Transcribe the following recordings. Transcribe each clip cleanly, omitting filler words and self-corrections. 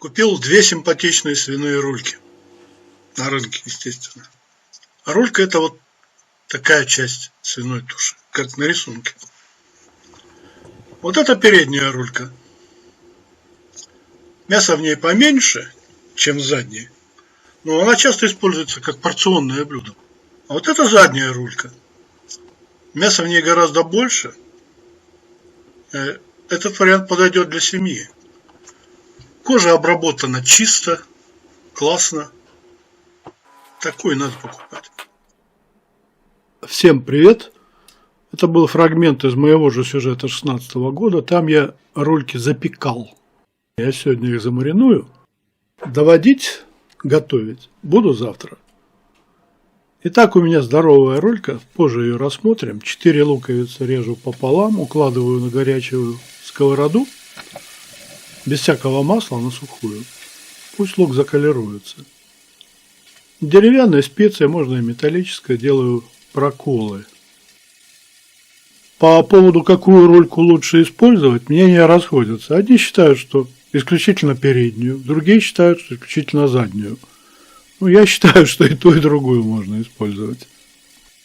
Купил две симпатичные свиные рульки. На рынке, естественно. А рулька — это вот такая часть свиной туши, как на рисунке. Вот это передняя рулька. Мясо в ней поменьше, чем заднее, но она часто используется как порционное блюдо. А вот это задняя рулька. Мяса в ней гораздо больше. Этот вариант подойдет для семьи. Кожа обработана чисто, классно. Такой надо покупать. Всем привет! Это был фрагмент из моего же сюжета 2016 года. Там я рульки запекал. Я сегодня их замариную. Доводить, готовить буду завтра. Итак, у меня здоровая рулька. Позже ее рассмотрим. 4 луковицы режу пополам. Укладываю на горячую сковороду. Без всякого масла, на сухую. Пусть лук заколируется. Деревянная специя, можно и металлическая. Делаю проколы. По поводу, какую рульку лучше использовать, мнения расходятся. Одни считают, что исключительно переднюю, другие считают, что исключительно заднюю. Ну, я считаю, что и ту, и другую можно использовать.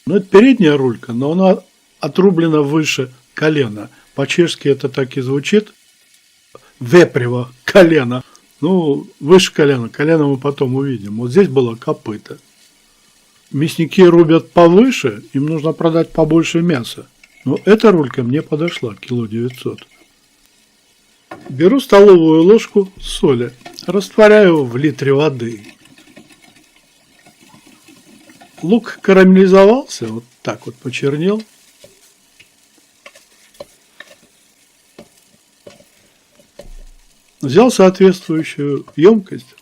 Но это передняя рулька, но она отрублена выше колена. По-чешски это так и звучит. Вепрево колено. Ну, выше колена. Колено мы потом увидим. Вот здесь было копыто. Мясники рубят повыше, им нужно продать побольше мяса. Но эта рулька мне подошла, 900 кг. Беру столовую ложку соли, растворяю в литре воды. Лук карамелизовался, вот так вот почернел. Взял соответствующую емкость,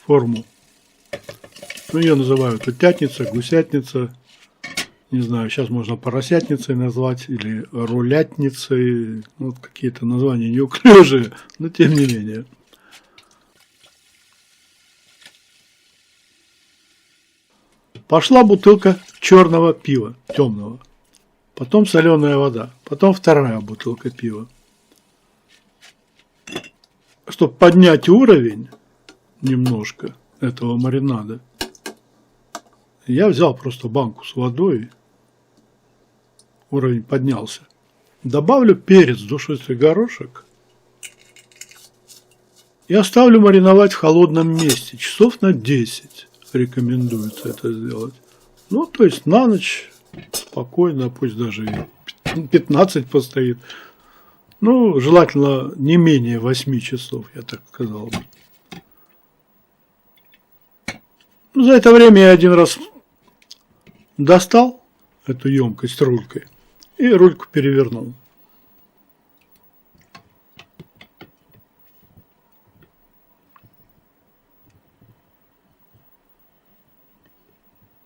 форму. Ну, ее называют утятница, гусятница. Не знаю, сейчас можно поросятницей назвать или рулятницей. Вот какие-то названия неуклюжие, но тем не менее. Пошла бутылка черного пива, темного. Потом соленая вода. Потом вторая бутылка пива. Чтобы поднять уровень немножко этого маринада, я взял просто банку с водой. Уровень поднялся. Добавлю перец, душистый горошек. И оставлю мариновать в холодном месте. Часов на 10 рекомендуется это сделать. Ну, то есть на ночь спокойно, пусть даже и 15 постоит. Ну, желательно не менее 8 часов, я так сказал бы. Ну, за это время я один раз достал эту емкость рулькой и рульку перевернул.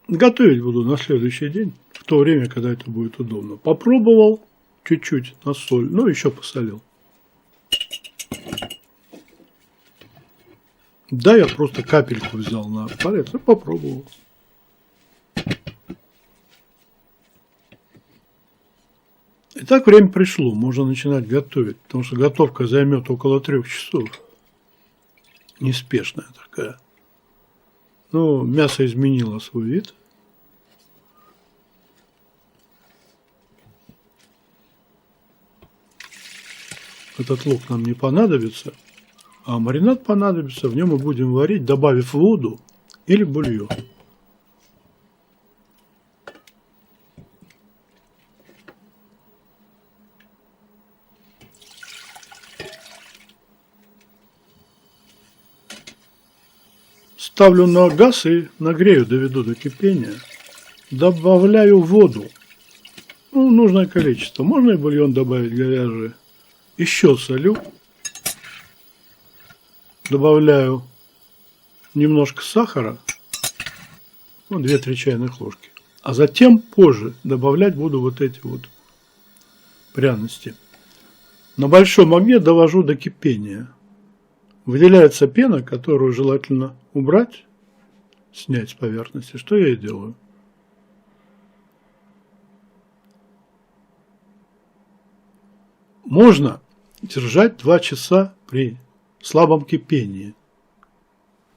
Готовить буду на следующий день, в то время, когда это будет удобно. Попробовал чуть-чуть на соль, но еще посолил. Да, я просто капельку взял на палец и попробовал. Итак, время пришло, можно начинать готовить, потому что готовка займет около 3 часов. Неспешная такая. Но мясо изменило свой вид. Этот лук нам не понадобится, а маринад понадобится. В нем мы будем варить, добавив воду или бульон. Ставлю на газ и нагрею, доведу до кипения. Добавляю воду. Ну, нужное количество. Можно и бульон добавить говяжий. Еще солю. Добавляю немножко сахара. Ну, 2-3 чайных ложки. А затем позже добавлять буду вот эти вот пряности. На большом огне довожу до кипения. Выделяется пена, которую желательно убрать, снять с поверхности. Что я и делаю. Можно держать 2 часа при слабом кипении.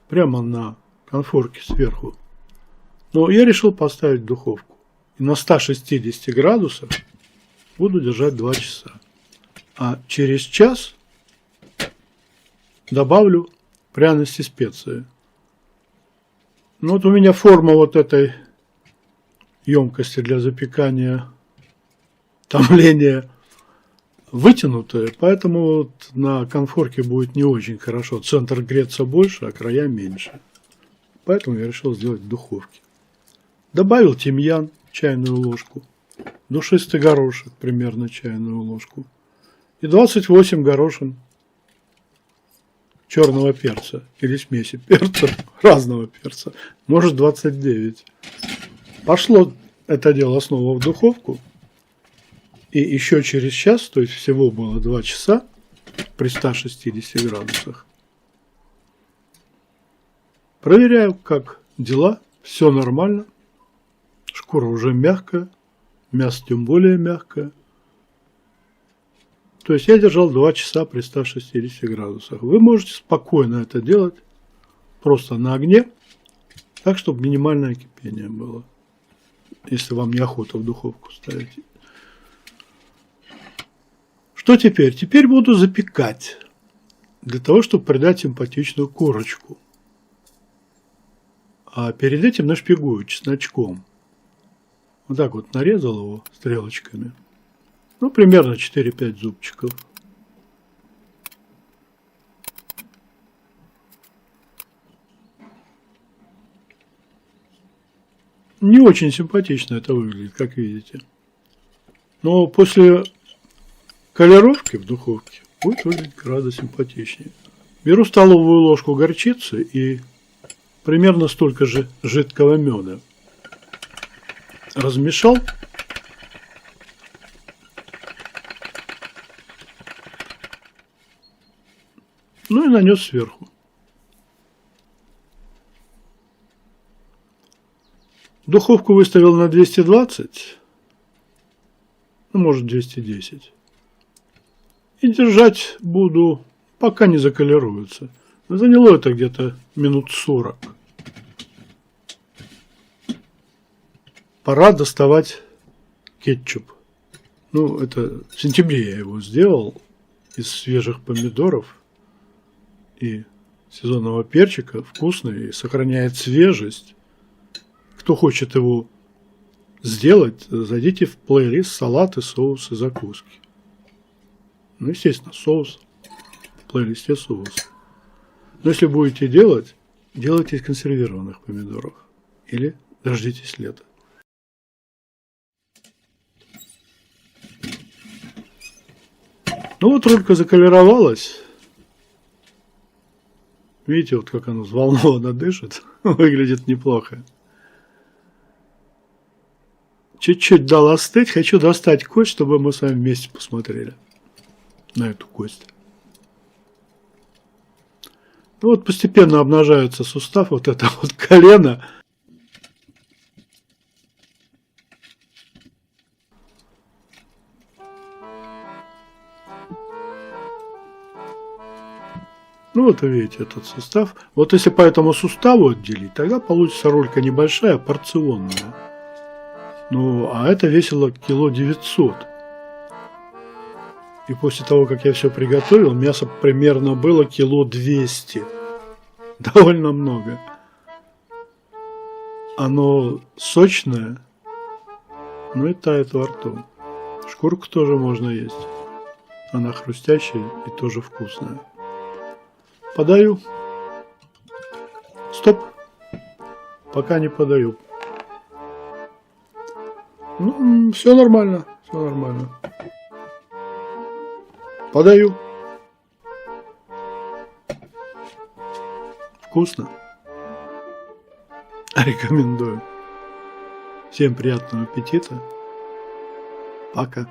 прямо на конфорке сверху. Но я решил поставить в духовку. И на 160 градусах буду держать 2 часа. А через час добавлю пряности, специи. Ну вот у меня форма вот этой емкости для запекания томления вытянутая, поэтому вот на конфорке будет не очень хорошо. Центр греться больше, а края меньше. Поэтому я решил сделать в духовке. Добавил тимьян, чайную ложку, душистый горошек, примерно чайную ложку, и 28 горошин черного перца или смеси перца, разного перца, может 29. Пошло это дело снова в духовку, и еще через час, то есть всего было 2 часа при 160 градусах. Проверяю, как дела, все нормально, шкура уже мягкая, мясо тем более мягкое. То есть я держал 2 часа при 160 градусах. Вы можете спокойно это делать, просто на огне, так, чтобы минимальное кипение было. Если вам неохота в духовку ставить. Что теперь? Теперь буду запекать. Для того, чтобы придать симпатичную корочку. А перед этим нашпигую чесночком. Вот так вот нарезал его стрелочками. Ну, примерно 4-5 зубчиков. Не очень симпатично это выглядит, как видите. Но после колеровки в духовке будет выглядеть гораздо симпатичнее. Беру столовую ложку горчицы и примерно столько же жидкого меда. Размешал. Ну и нанес сверху. Духовку выставил на 220, ну, может 210. И держать буду, пока не заколируется. Заняло это где-то минут 40. Пора доставать кетчуп. Ну, это в сентябре я его сделал из свежих помидоров и сезонного перчика. Вкусный и сохраняет свежесть. Кто хочет его сделать, зайдите в плейлист салаты, соусы, закуски. Ну, естественно, соус. В плейлисте соус. Но если будете делать, делайте из консервированных помидоров. Или дождитесь лета. Ну вот рулька заколеровалась. Видите, вот как она взволнованно дышит. Выглядит неплохо. Чуть-чуть дал остыть. Хочу достать кость, чтобы мы с вами вместе посмотрели на эту кость. Ну вот постепенно обнажается сустав. Вот это вот колено. Ну вот вы видите этот сустав. Вот если по этому суставу отделить, тогда получится рулька небольшая, порционная. Ну, а это весило кило 900. И после того, как я все приготовил, мясо примерно было кило 200. Довольно много. Оно сочное, но и тает во рту. Шкурку тоже можно есть. Она хрустящая и тоже вкусная. Подаю. Стоп. Пока не подаю. Ну, все нормально. Все нормально. Подаю. Вкусно. Рекомендую. Всем приятного аппетита. Пока.